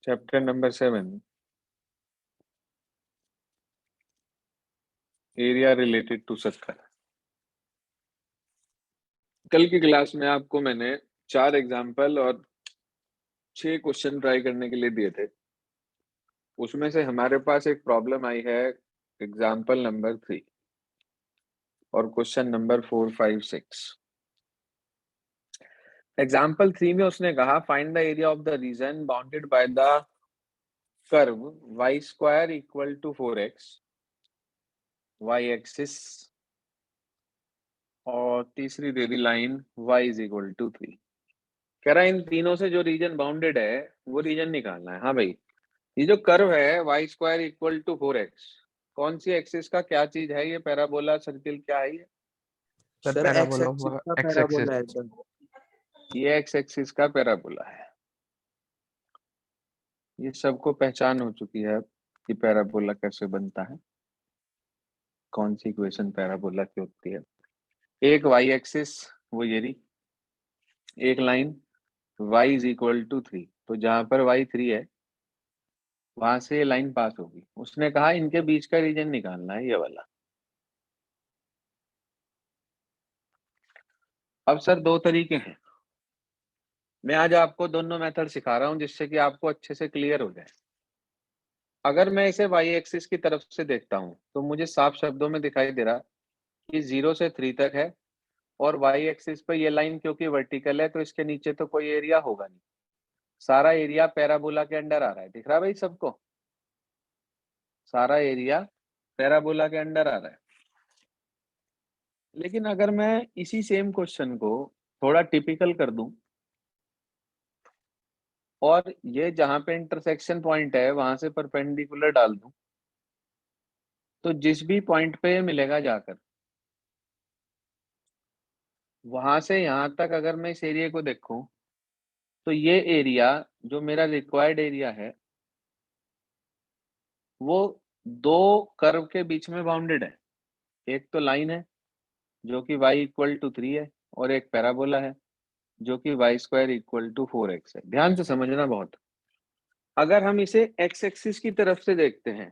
Chapter number 7, area related to circle. कल की class में आपको मैंने 4 एग्जाम्पल और 6 क्वेश्चन ट्राई करने के लिए दिए थे। उसमें से हमारे पास एक प्रॉब्लम आई है एग्जाम्पल नंबर 3 और क्वेश्चन नंबर 4, 5, 6। एग्जाम्पल 3 में उसने कहा find the area of the region bounded by the curve y square equal to 4x, y axis, और तीसरी दे दी line y is equal to 3। कह रहा है इन तीनों से जो रीजन बाउंडेड है वो रीजन निकालना है। हाँ भाई, ये जो कर्व है Y square equal to 4x, कौन सी एक्सिस का क्या चीज है? ये पैराबोला सर्किल क्या है ये? सर एक्स एक्सिस का पैराबोला है सर। ये एक्स एक्सिस का पैराबोला है। ये सबको पहचान हो चुकी है कि पैराबोला कैसे बनता है, कौन सी इक्वेशन पैराबोला की होती है। एक वाई एक्सिस, वो ये रही, एक line y is equal to 3, तो जहां पर y 3 है वहां से ये लाइन पास होगी। उसने कहा इनके बीच का रीजन निकालना है, ये वाला। अब सर दो तरीके हैं, मैं आज आपको दोनों मेथड सिखा रहा हूं जिससे कि आपको अच्छे से क्लियर हो जाए। अगर मैं इसे y एक्सिस की तरफ से देखता हूं तो मुझे साफ शब्दों में दिखाई दे रहा कि 0 से 3 तक है, और y एक्सिस पे ये लाइन क्योंकि वर्टिकल है तो इसके नीचे तो कोई एरिया होगा नहीं, सारा एरिया पैराबोला के अंडर आ रहा है। दिख रहा है भाई सबको? सारा एरिया पैराबोला के अंडर आ रहा है। लेकिन अगर मैं इसी सेम क्वेश्चन को थोड़ा टिपिकल कर दूं और ये जहां पे इंटरसेक्शन पॉइंट है वहां से परपेंडिकुलर डाल दूं, तो जिस भी पॉइंट पे मिलेगा जाकर, वहां से यहां तक अगर मैं इस एरिया को देखूं तो ये एरिया जो मेरा रिक्वायर्ड एरिया है वो दो कर्व के बीच में बाउंडेड है। एक तो लाइन है जो कि y इक्वल टू 3 है, और एक पैराबोला है जो कि y square equal to 4x है। ध्यान से समझना बहुत। अगर हम इसे x एक्सिस की तरफ से देखते हैं,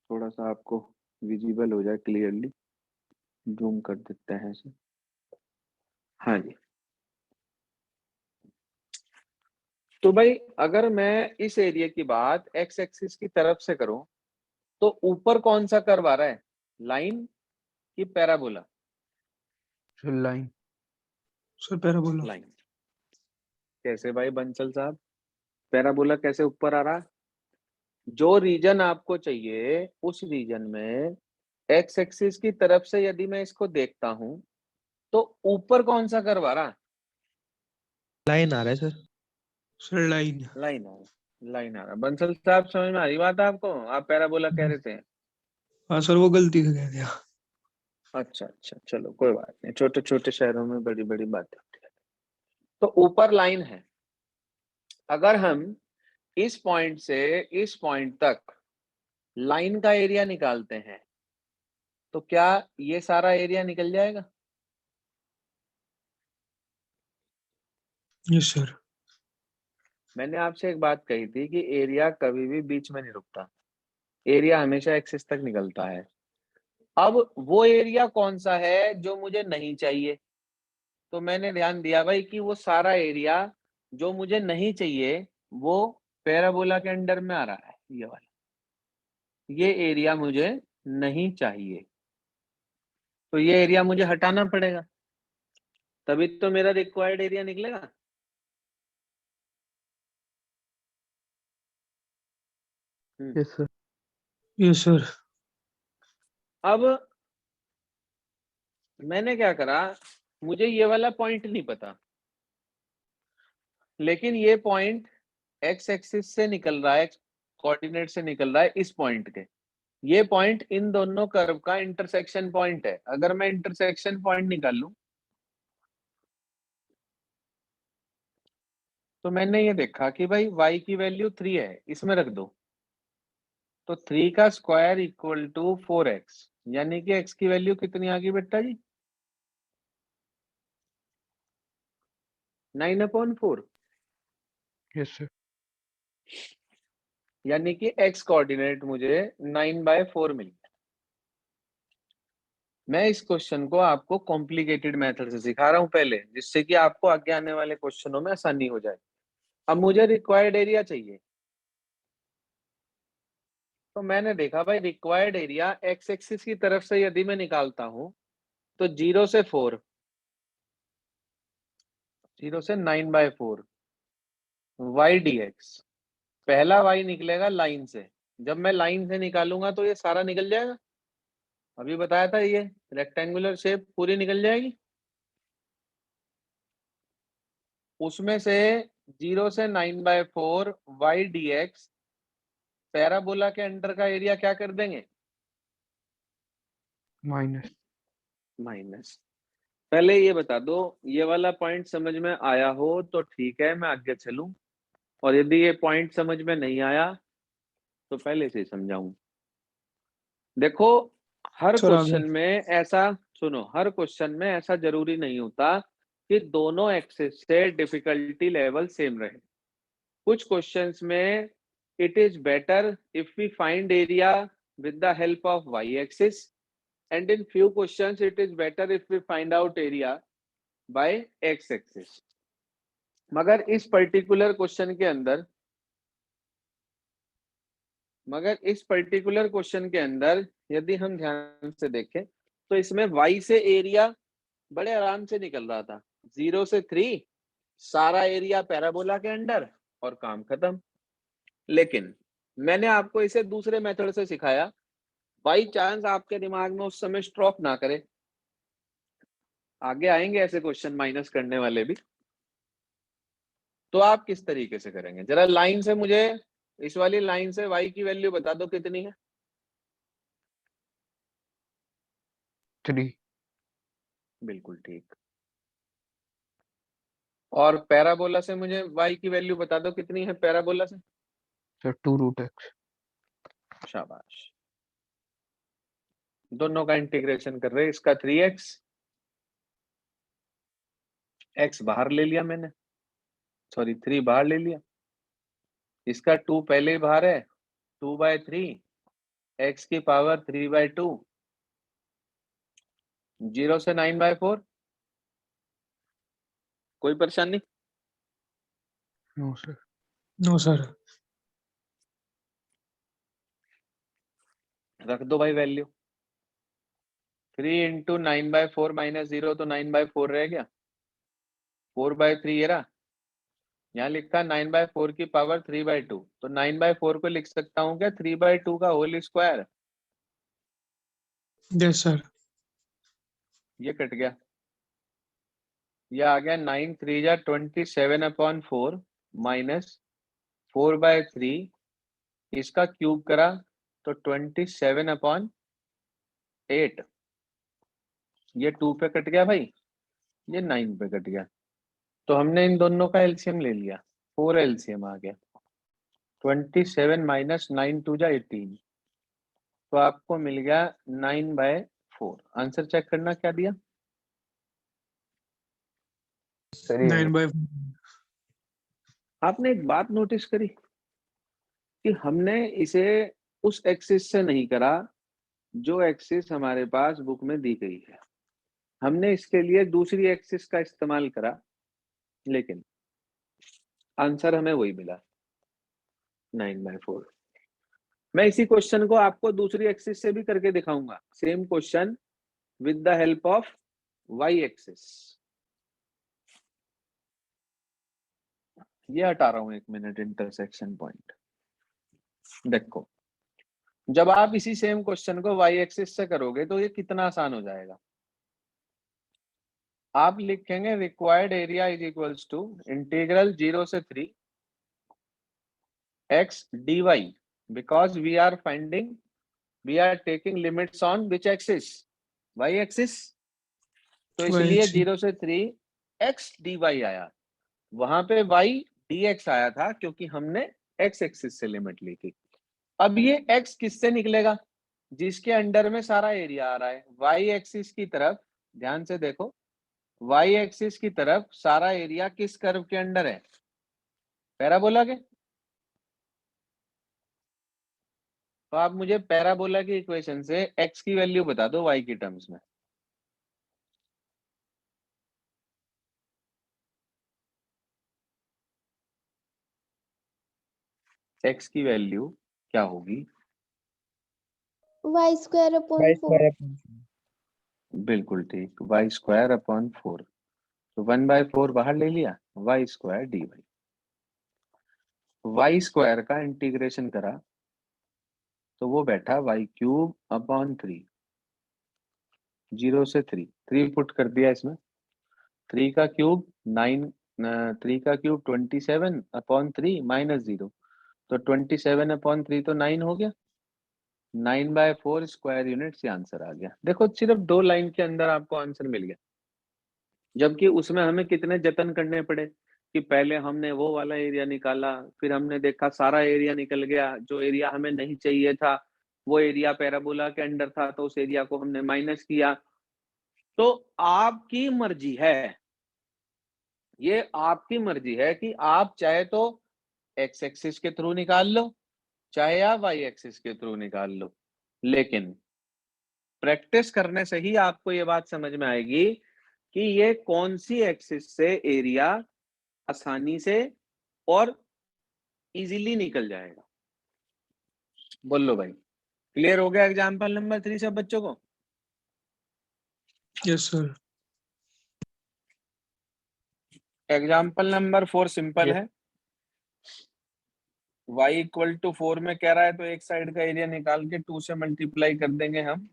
थोड़ा सा आपको विजिबल हो जाए क्लियरली, जूम कर देते हैं इसे। हाँ जी, तो भाई अगर मैं इस एरिया की बात x एक्सिस की तरफ से करूं तो ऊपर कौन सा कर्व आ रहा है, लाइन की parabola? Line sir, parabola. Line. कैसे भाई बंसल साहब, पैराबोला कैसे ऊपर आ रहा? जो रीजन आपको चाहिए उस रीजन में एक्स एक्सिस की तरफ से यदि मैं इसको देखता हूं तो ऊपर कौन सा कर्व आ रहा? लाइन आ रहा है सर लाइन। लाइन आ रहा, लाइन आ रहा। बंसल साहब समझ में आ रही बात आपको? आप पैराबोला कह रहे थे। हाँ सर, वो गलती से कह दिया। अच्छा अच्छा, चलो कोई बात नहीं, छोटे छोटे शहरों में बड़ी बड़ी बातें होती है। तो ऊपर लाइन है, अगर हम इस पॉइंट से इस पॉइंट तक लाइन का एरिया निकालते हैं तो क्या ये सारा एरिया निकल जाएगा? Yes sir. मैंने आपसे एक बात कही थी कि एरिया कभी भी बीच में नहीं रुकता, एरिया हमेशा एक्सिस तक निकलता है। अब वो एरिया कौन सा है जो मुझे नहीं चाहिए? तो मैंने ध्यान दिया भाई कि वो सारा एरिया जो मुझे नहीं चाहिए वो पैराबोला के अंडर में आ रहा है, ये वाला। ये एरिया मुझे नहीं चाहिए तो ये एरिया मुझे हटाना पड़ेगा, तभी तो मेरा रिक्वायर्ड एरिया निकलेगा। Yes sir. Yes sir. अब मैंने क्या करा, मुझे ये वाला पॉइंट नहीं पता, लेकिन ये पॉइंट एक्स एक्सिस से निकल रहा है, कोऑर्डिनेट से निकल रहा है इस पॉइंट के। ये पॉइंट इन दोनों कर्व का इंटरसेक्शन पॉइंट है। अगर मैं इंटरसेक्शन पॉइंट निकाल लूं तो मैंने ये देखा कि भाई y की वैल्यू 3 है, इसमें रख दो, तो 3 का स्क्वायर इक्वल टू 4x, यानी कि x की वैल्यू कितनी आ गई बेटा जी? 9/4, यस सर। यानी कि x कोऑर्डिनेट मुझे 9/4 मिल गया। मैं इस क्वेश्चन को आपको कॉम्प्लिकेटेड मेथड से सिखा रहा हूं पहले, जिससे कि आपको आगे आने वाले क्वेश्चनों में आसानी हो जाए। अब मुझे रिक्वायर्ड एरिया चाहिए, तो मैंने देखा भाई रिक्वायर्ड एरिया x एक्सिस की तरफ से यदि मैं निकालता हूं तो 0 से 4, 0 से 9/4 y dx, पहला y निकलेगा लाइन से। जब मैं लाइन से निकालूंगा तो ये सारा निकल जाएगा, अभी बताया था ये रेक्टेंगुलर शेप पूरी निकल जाएगी। उसमें से 0 से 9/4 y dx पैराबोला के अंडर का एरिया क्या कर देंगे? माइनस। माइनस। पहले ये बता दो, ये वाला पॉइंट समझ में आया हो तो ठीक है, मैं आगे चलूं, और यदि ये पॉइंट समझ में नहीं आया तो पहले से समझाऊं। देखो, हर सर आगे। क्वेश्चन में ऐसा, सुनो, हर क्वेश्चन में ऐसा जरूरी नहीं होता कि दोनों एक्सिस से डिफिकल्टी लेवल सेम रहे। कुछ क्वेश्चंस में it is better if we find area with the help of y-axis, and in few questions it is better if we find out area by x-axis. मगर इस particular question के अंदर यदि हम ध्यान से देखें तो इसमें y से एरिया बड़े आराम से निकल रहा था, 0 से 3 सारा एरिया पैराबोला के अंडर और काम खत्म। लेकिन मैंने आपको इसे दूसरे मेथड से सिखाया, बाई चांस आपके दिमाग में उस समय स्ट्रोक ना करे, आगे आएंगे ऐसे क्वेश्चन माइनस करने वाले भी, तो आप किस तरीके से करेंगे? जरा लाइन से मुझे, इस वाली लाइन से y की वैल्यू बता दो कितनी है? 3। बिल्कुल ठीक। और पैराबोला से मुझे y की वैल्यू बता दो कितनी है पैराबोला से? Sir 2√x। शाबाश, दोनों का इंटीग्रेशन कर रहे हैं। इसका 3x, x बाहर ले लिया मैंने, सॉरी 3 बाहर ले लिया, इसका 2 पहले ही बाहर है, 2/3 x की पावर 3/2, 0 से 9/4। कोई परेशानी? No sir. No sir. रख दो भाई वैल्यू, 3 इंटू 9/4 माइनस 0 तो 9/4 रह गया, 4/3 ये रहा, यहाँ लिखा 9/4 की पावर 3/2, तो 9/4 को लिख सकता हूँ क्या 3/2 का होल स्क्वायर? Yes sir. ये कट गया, ये आ गया 9 3 जा 27/4 माइनस 4/3, इसका क्यूब करा तो 27/8, ये 2 पे कट गया भाई, ये 9 पे कट गया, तो हमने इन दोनों का एलसीएम ले लिया, 4 एलसीएम आ गया, 27 माइनस 9 2 जा 18, तो आपको मिल गया 9/4। आंसर चेक करना क्या दिया? 9/4। आपने एक बात नोटिस करी कि हमने इसे उस एक्सिस से नहीं करा जो एक्सिस हमारे पास बुक में दी गई है, हमने इसके लिए दूसरी एक्सिस का इस्तेमाल करा, लेकिन आंसर हमें वही मिला 9/4। मैं इसी क्वेश्चन को आपको दूसरी एक्सिस से भी करके दिखाऊंगा, same question with the help of Y axis. ये हटा रहा हूं 1 मिनट इंटरसेक्शन पॉइंट। देखो, जब आप इसी सेम क्वेश्चन को वाई एक्सिस से करोगे तो ये कितना आसान हो जाएगा। आप लिखेंगे required area is equals to integral 0 से 3 x dy, because we are taking limits on which axis? y axis, तो इसलिए 0 से 3 x dy आया, वहां पे y dx आया था क्योंकि हमने x एक्सिस से लिमिट ली थी। अब ये x किससे निकलेगा? जिसके अंडर में सारा एरिया आ रहा है, y एक्सिस की तरफ ध्यान से देखो, वाई एक्सिस की तरफ सारा एरिया किस कर्व के अंडर है? पैराबोला के। तो आप मुझे पैराबोला की इक्वेशन से एक्स की वैल्यू बता दो वाई की टर्म्स में। एक्स की वैल्यू क्या होगी? Y square upon Y 4। Square upon बिल्कुल ठीक, वाई स्क्वायर अपॉन 4। तो 1/4 बाहर ले लिया, Y square D Y. Y square का इंटीग्रेशन करा तो वो बैठा वाई क्यूब अपॉन 3। 0 से 3 पुट कर दिया इसमें। 3 का क्यूब 9, 3 का क्यूब 27 अपॉन 3 माइनस 0, तो 27 अपॉन 3 तो 9 हो गया। 9/4 स्क्वायर यूनिट से आंसर आ गया। देखो सिर्फ 2 लाइन के अंदर आपको आंसर मिल गया, जबकि उसमें हमें कितने जतन करने पड़े कि पहले हमने वो वाला एरिया निकाला, फिर हमने देखा सारा एरिया निकल गया, जो एरिया हमें नहीं चाहिए था वो एरिया पैराबोला के अंडर था, तो उस एरिया को हमने माइनस किया। तो आपकी मर्जी है, ये आपकी मर्जी है कि आप चाहे तो एक्स एक्सिस के थ्रू निकाल लो, चाहे आप वाई एक्सिस के थ्रू निकाल लो, लेकिन प्रैक्टिस करने से ही आपको ये बात समझ में आएगी कि ये कौन सी एक्सिस से एरिया आसानी से और इजीली निकल जाएगा। बोलो भाई, क्लियर हो गया एग्जांपल नंबर 3 सब बच्चों को? Yes sir. Example number 4 simple है। y इक्वल टू 4 में कह रहा है तो एक साइड का एरिया निकाल के 2 से मल्टीप्लाई कर देंगे हम।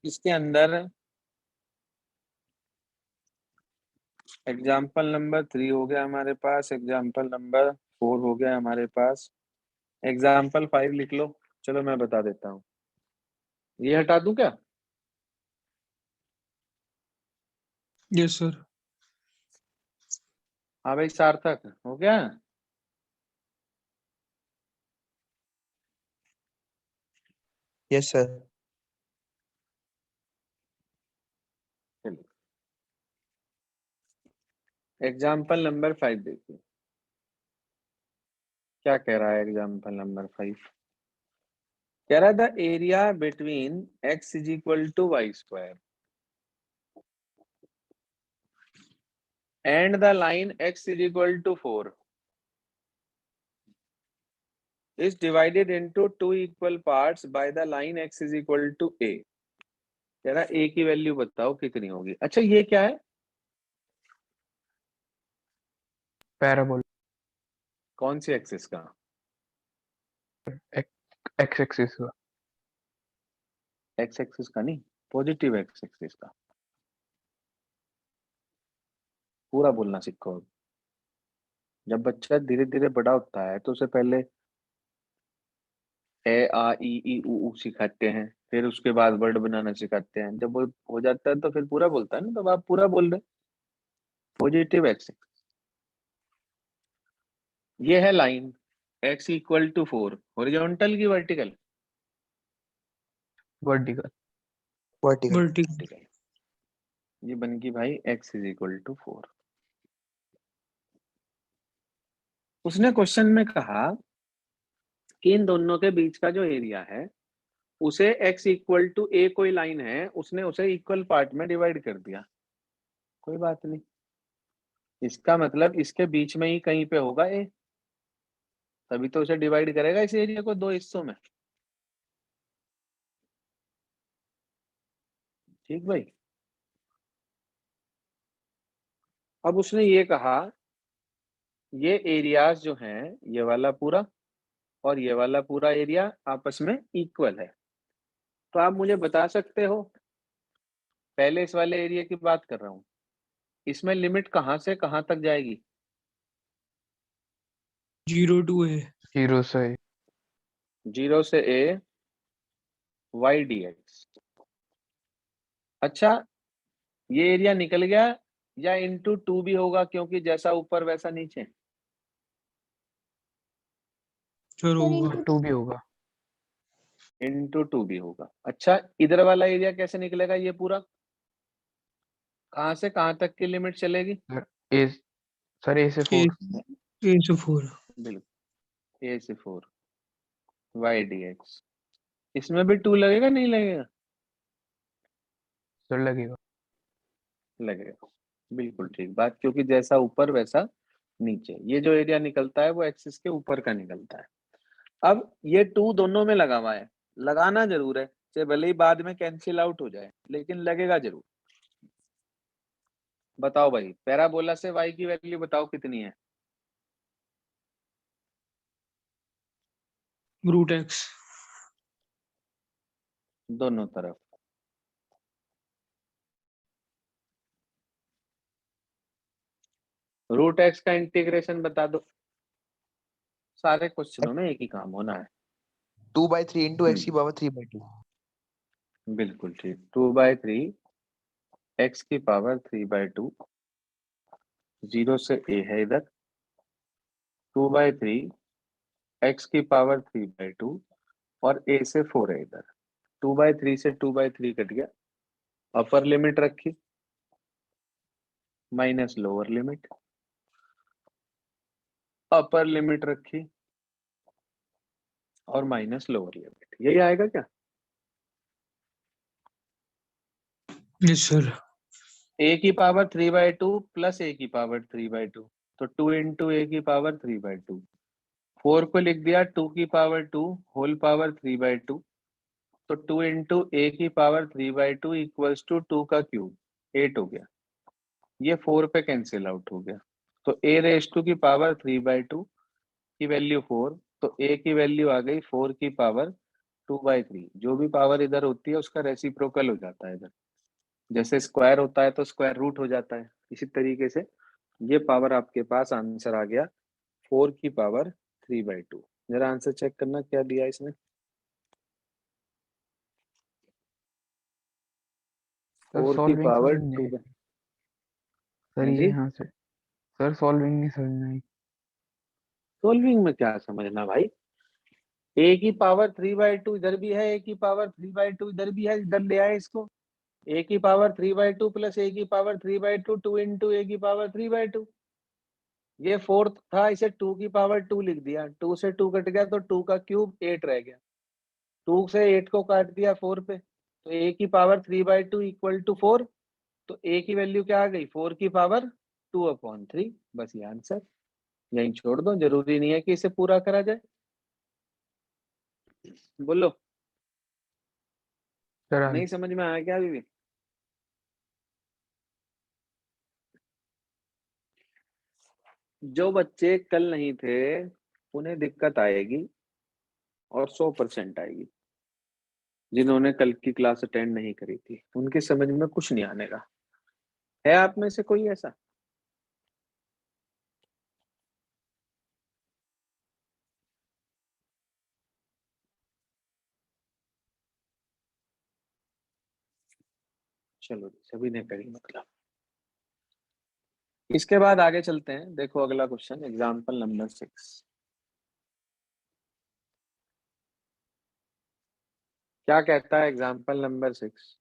इसके अंदर एग्जाम्पल नंबर 3 हो गया हमारे पास, एग्जाम्पल नंबर 4 हो गया हमारे पास, एग्जाम्पल 5 लिख लो। चलो मैं बता देता हूँ, ये हटा दूं क्या? Yes sir. हाँ भाई सार्थक हो गया। Yes sir. चलिए एग्जाम्पल नंबर 5 देखिए क्या कह रहा है। एग्जाम्पल नंबर 5 कह रहा था area between x is equal to Y square and the line x is equal to 4 is divided into 2 equal parts by the line x is equal to a। कह रहा a की value बताओ कितनी होगी। अच्छा ये क्या है? पैराबोला कौन सी एक्सिस का? एक्स एक्सिस का। एक्स एक्सिस का नहीं, पॉजिटिव एक्स एक्सिस का। पूरा बोलना सीखो। जब बच्चा धीरे धीरे बड़ा होता है तो उसे पहले ए आ ई उ ऊ सिखाते हैं, फिर उसके बाद वर्ड बनाना सिखाते हैं। जब वो हो जाता है तो फिर पूरा बोलता है ना, तब आप पूरा बोल रहे। पॉजिटिव एक्स, ये है line x equal to 4, horizontal की vertical? Vertical. Vertical. Vertical. Vertical. ये बन गई भाई x इज इक्वल टू 4। उसने क्वेश्चन में कहा कि इन दोनों के बीच का जो एरिया है उसे x इक्वल टू a कोई लाइन है, उसने उसे इक्वल पार्ट में डिवाइड कर दिया। कोई बात नहीं, इसका मतलब इसके बीच में ही कहीं पे होगा a, तभी तो उसे डिवाइड करेगा इस एरिया को 2 हिस्सों में। ठीक भाई। अब उसने ये कहा ये एरियाज जो हैं, ये वाला पूरा और ये वाला पूरा एरिया आपस में इक्वल है। तो आप मुझे बता सकते हो, पहले इस वाले एरिया की बात कर रहा हूं, इसमें लिमिट कहां से कहां तक जाएगी? 0 to a। 0 से 0 से a y dx। अच्छा ये एरिया निकल गया या इंटू 2 भी होगा, क्योंकि जैसा ऊपर वैसा नीचे? सर सर होगा। 2 भी होगा। इंटू 2 भी होगा। अच्छा इधर वाला एरिया कैसे निकलेगा ये पूरा? कहाँ से कहाँ तक की लिमिट चलेगी? ए सर ए से 4 A से 4 बिल्कुल ए से 4 वाई डी एक्स। इसमें भी 2 लगेगा नहीं लगेगा? सर लगेगा। लगेगा। बिल्कुल ठीक बात, क्योंकि जैसा ऊपर वैसा नीचे, ये जो एरिया निकलता है वो एक्सिस के ऊपर का निकलता है। अब ये 2 दोनों में लगा हुआ है, लगाना जरूर है, चाहे भले ही बाद में कैंसिल आउट हो जाए, लेकिन लगेगा जरूर। बताओ भाई, पैराबोला से y की वैल्यू बताओ कितनी है? √x दोनों तरफ। √x का इंटीग्रेशन बता दो। सारे क्वेश्चनों में एक ही काम होना है। 2/3 into x की पावर 3/2। बिल्कुल ठीक, 2/3 x की पावर 3/2। 0 से a है इधर, 2/3 x की पावर 3/2 और a से 4 है इधर। 2/3 से 2/3 कट गया, अपर लिमिट रखी minus lower limit, upper limit रखी और माइनस लोअर लिमिट। यही आएगा क्या? यस सर a की पावर 3/2 प्लस a की पावर 3/2, तो 2 इंटू a की पावर 3/2। 4 को लिख दिया 2 की पावर 2 होल पावर 3/2, तो 2 इंटू a की पावर 3/2 इक्वल्स टू 2 का क्यूब 8 हो गया। ये 4 पे कैंसिल आउट हो गया, तो a रेज टू की पावर 3/2 की वैल्यू 4, तो a की वैल्यू आ गई 4 की पावर 2/3। जो भी पावर इधर होती है उसका रेसिप्रोकल हो जाता है इधर, जैसे स्क्वायर होता है तो स्क्वायर रूट हो जाता है, इसी तरीके से ये पावर आपके पास आंसर आ गया 4 की पावर 3/2। जरा आंसर चेक करना क्या दिया इसने। सर 4 की सॉल्विंग पावर समझ नहीं 2। आई। सर हाँ ये जी, यहाँ से सर सॉल्विंग नहीं समझ में आई। सोल्विंग में क्या समझना भाई, a की पावर 3/2 इधर भी है, a की पावर 3/2 इधर भी है, इधर ले आए इसको। a की पावर 3/2 प्लस a की पावर 3/2, 2 इंटू a की पावर 3/2। ये 4 था, इसे 2 की पावर 2 लिख दिया, 2 से 2 कट गया तो 2 का क्यूब 8 रह गया। 2 से 8 को काट दिया 4 पे, तो a की पावर 3/2 इक्वल टू 4, तो a की वैल्यू क्या आ गई 4 की पावर 2/3। बस ये आंसर, यहीं छोड़ दो, जरूरी नहीं है कि इसे पूरा करा जाए। बोलो, सर नहीं समझ में आया क्या अभी भी? जो बच्चे कल नहीं थे उन्हें दिक्कत आएगी और 100% आएगी। जिन्होंने कल की क्लास अटेंड नहीं करी थी उनके समझ में कुछ नहीं आने का। है आप में से कोई ऐसा? चलो सभी ने करी मतलब। इसके बाद आगे चलते हैं, देखो अगला क्वेश्चन, एग्जाम्पल नंबर 6। क्या कहता है एग्जाम्पल नंबर 6?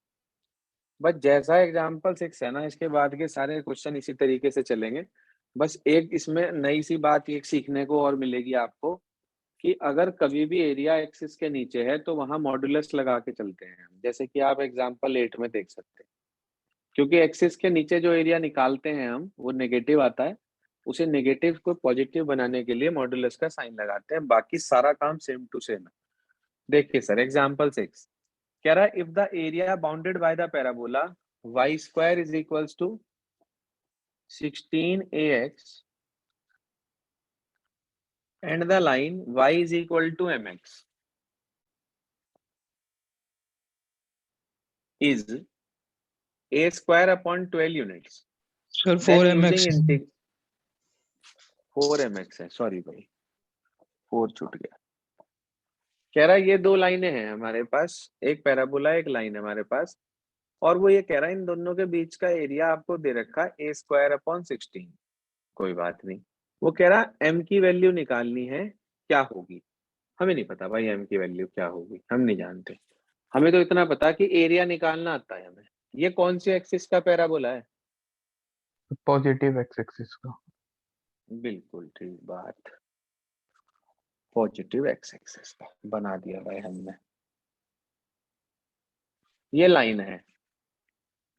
बस जैसा एग्जाम्पल 6 है ना, इसके बाद के सारे क्वेश्चन इसी तरीके से चलेंगे। बस एक इसमें नई सी बात एक सीखने को और मिलेगी आपको, कि अगर कभी भी एरिया एक्सिस के नीचे है तो वहां मॉड्यूलस लगा के चलते हैं हम, जैसे कि आप एग्जाम्पल 8 में देख सकते हैं। क्योंकि एक्सिस के नीचे जो एरिया निकालते हैं हम वो नेगेटिव आता है, उसे नेगेटिव को पॉजिटिव बनाने के लिए मॉड्यूलस का साइन लगाते हैं, बाकी सारा काम सेम टू सेम है। देखिए सर, एग्जाम्पल 6 कह रहा है if the area bounded by the parabola y square is equals to 16ax and the line y is equal to mx is a square upon 12 units, sir then 4mx using 4mx है, sorry भाई 4 छूट गया। कह रहा है ये दो लाइनें हैं हमारे पास, एक पैराबोला एक लाइन है हमारे पास, और वो ये कह रहा है इन दोनों के बीच का एरिया आपको दे रखा है a स्क्वायर अपॉन 16। कोई बात नहीं, वो कह रहा है m की वैल्यू निकालनी है, क्या होगी? हमें नहीं पता भाई m की वैल्यू क्या होगी, हम नहीं जानते। हमें तो इतना पता कि एरिया निकालना आता है हमें। ये कौन सी एक्सिस का पैराबोला है? पॉजिटिव एक्स एक्सिस का। बिल्कुल ठीक बात, पॉजिटिव एक्स एक्सिस का बना दिया भाई हमने। ये लाइन है,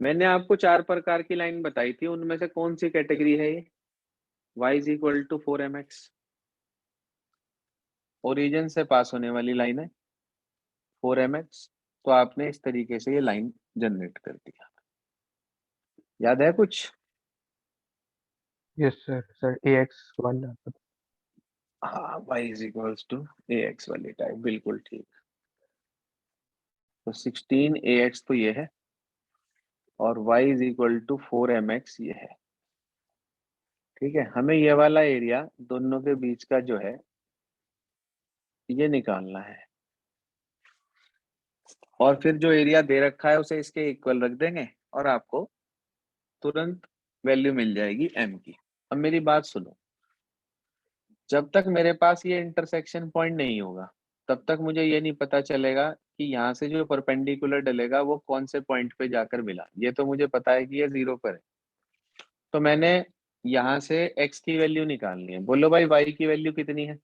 मैंने आपको 4 प्रकार की लाइन बताई थी, उनमें से कौन सी कैटेगरी है ये? y is equal to 4mx, origin से पास होने वाली लाइन है 4mx। तो आपने इस तरीके से ये लाइन जनरेट कर दिया, याद है कुछ? Yes sir. Sir A X वाला। हाँ, y is equals to ax वाली टाइप, बिल्कुल ठीक। तो 16ax तो ये है, और y is equal to 4mx ये है। ठीक है, हमें ये वाला एरिया दोनों के बीच का जो है ये निकालना है, और फिर जो एरिया दे रखा है उसे इसके इक्वल रख देंगे और आपको तुरंत वैल्यू मिल जाएगी m की। अब मेरी बात सुनो, जब तक मेरे पास ये इंटरसेक्शन पॉइंट नहीं होगा तब तक मुझे ये नहीं पता चलेगा कि यहाँ से जो परपेंडिकुलर डलेगा वो कौन से पॉइंट पे जाकर मिला। ये तो मुझे पता है कि ये 0 पर है, तो मैंने यहाँ से x की वैल्यू निकालनी है। बोलो भाई y की वैल्यू कितनी है?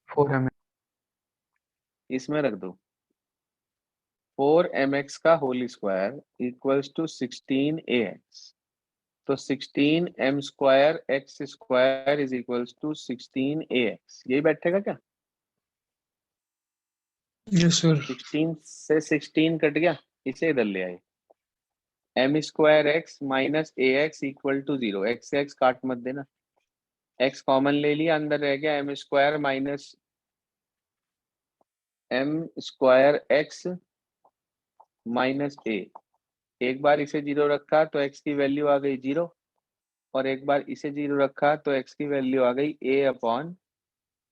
4 इसमें रख दो 4mx का whole square equals to 16ax। तो 16m square x square is equals to 16ax, यही बैठेगा क्या? Yes sir. 16 से 16 कट गया, इसे इधर ले आए। m square x minus a x equal to 0, x से x काट मत देना, x कॉमन ले लिया, अंदर रह गया m square minus m square x minus a. एक बार इसे 0 रखा तो x की वैल्यू आ गई 0, और एक बार इसे 0 रखा तो x की वैल्यू आ गई a अपॉन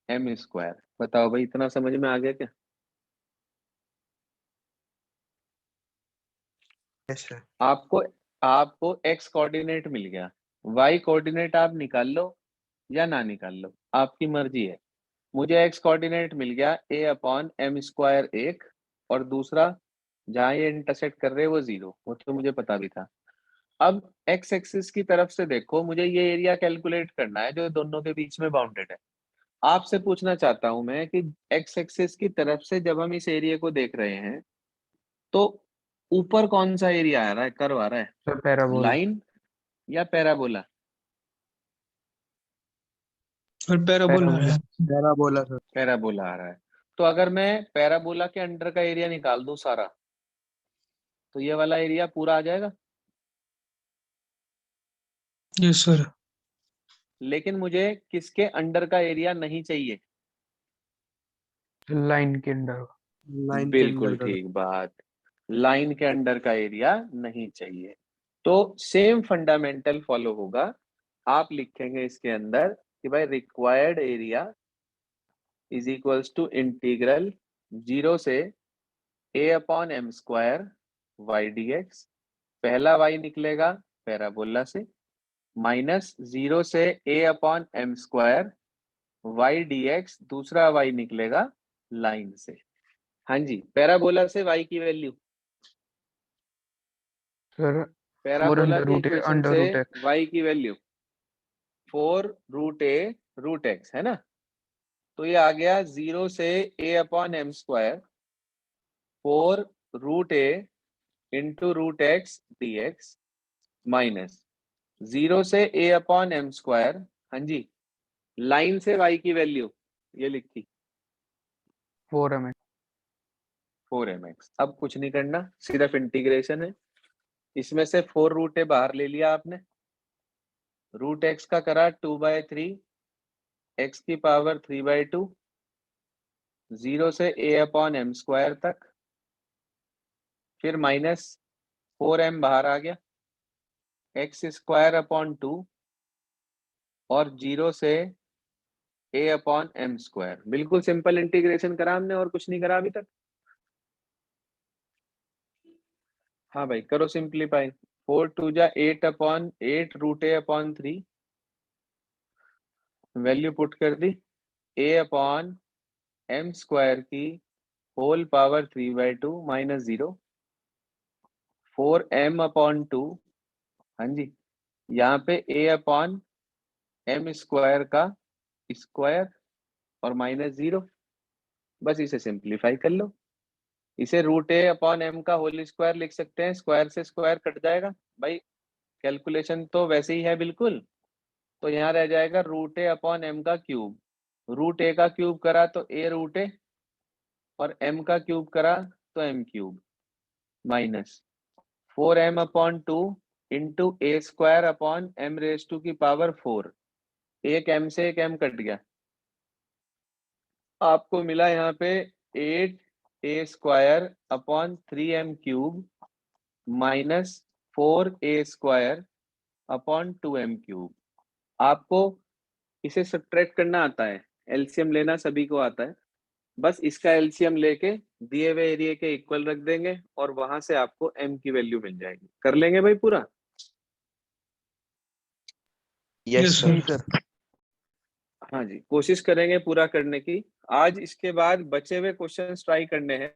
m स्क्वायर। बताओ भाई, इतना समझ में आ गया क्या? Yes sir. आपको आपको x कोऑर्डिनेट मिल गया, y कोऑर्डिनेट आप निकाल लो या ना निकाल लो, आपकी मर्जी है। मुझे x कोऑर्डिनेट मिल गया a अपॉन m स्क्वायर एक, और दूसरा जहां ये इंटरसेक्ट कर रहे हैं वो 0, वो तो मुझे पता भी था। अब x एक्सिस की तरफ से देखो, मुझे ये एरिया कैलकुलेट करना है जो दोनों के बीच में बाउंडेड है। आपसे पूछना चाहता हूं मैं कि x एक्सिस की तरफ से जब हम इस एरिया को देख रहे हैं तो ऊपर कौन सा एरिया आ रहा है, कर्व आ रहा है? Sir parabola. लाइन या पैराबोला? और पैराबोला है। Parabola sir. पैराबोला आ रहा है। तो अगर मैं पैराबोला के अंडर का एरिया निकाल दूं सारा, तो ये वाला एरिया पूरा आ जाएगा। Yes sir. लेकिन मुझे किसके अंडर का एरिया नहीं चाहिए? लाइन के अंदर। लाइन के बिल्कुल अंदर का। ठीक बात, लाइन के अंडर का एरिया नहीं चाहिए। तो सेम फंडामेंटल फॉलो होगा, आप लिखेंगे इसके अंदर कि भाई required area is equals to integral 0 से a upon m square y d x. पहला y निकलेगा पैराबोला से, माइनस 0 से a upon m square y d x, दूसरा y निकलेगा लाइन से। हाँ जी, पैराबोला से y की वैल्यू, सर 4 पैराबोला अंडर के रूट इक्वेशन अंडर से रूट एक्स। y की value 4 root a root x है ना। तो ये आ गया 0 से a upon m square 4 root a into root x d x, minus 0 से a अपॉन m स्क्वायर, हाँ जी, लाइन से y की वैल्यू ये लिखी 4mx। अब कुछ नहीं करना, सिर्फ इंटीग्रेशन है। इसमें से 4 रूट ए बाहर ले लिया आपने, रूट एक्स का करा 2/3, एक्स की पावर 3/2, 0 से a अपॉन m स्क्वायर तक, फिर माइनस 4m बाहर आ गया, एक्स स्क्वायर अपॉन 2, और 0 से a अपॉन m स्क्वायर। बिल्कुल सिंपल इंटीग्रेशन करा हमने, और कुछ नहीं करा अभी तक। हाँ भाई, करो सिंप्लीफाई। 4 2 जा 8 upon 8 root a upon 3, value put कर दी a अपॉन m स्क्वायर की whole power 3/2 minus 0, 4m upon 2, हाँ जी, यहाँ पे a अपॉन m स्क्वायर का स्क्वायर और माइनस 0, बस इसे सिंप्लीफाई कर लो। इसे रूट a अपॉन m का होल स्क्वायर लिख सकते हैं, स्क्वायर से स्क्वायर कट जाएगा भाई, कैलकुलेशन तो वैसे ही है बिल्कुल। तो यहाँ रह जाएगा रूट a अपॉन m का क्यूब, रूट a का क्यूब करा तो a रूट a और m का क्यूब करा तो m cube, minus 4m upon 2 into a square upon m raise to की पावर 4, एक m से एक m कट गया, आपको मिला यहाँ पे 8a square upon 3m cube minus 4a square upon 2m cube. आपको इसे सब्ट्रैक्ट करना आता है, एलसीएम लेना सभी को आता है, बस इसका एलसीएम लेके दिए हुए एरिया के इक्वल रख देंगे और वहां से आपको m की वैल्यू मिल जाएगी। कर लेंगे भाई पूरा? Yes Yes, sir. sir. हाँ जी, कोशिश करेंगे पूरा करने की। आज इसके बाद बचे हुए क्वेश्चंस ट्राई करने हैं।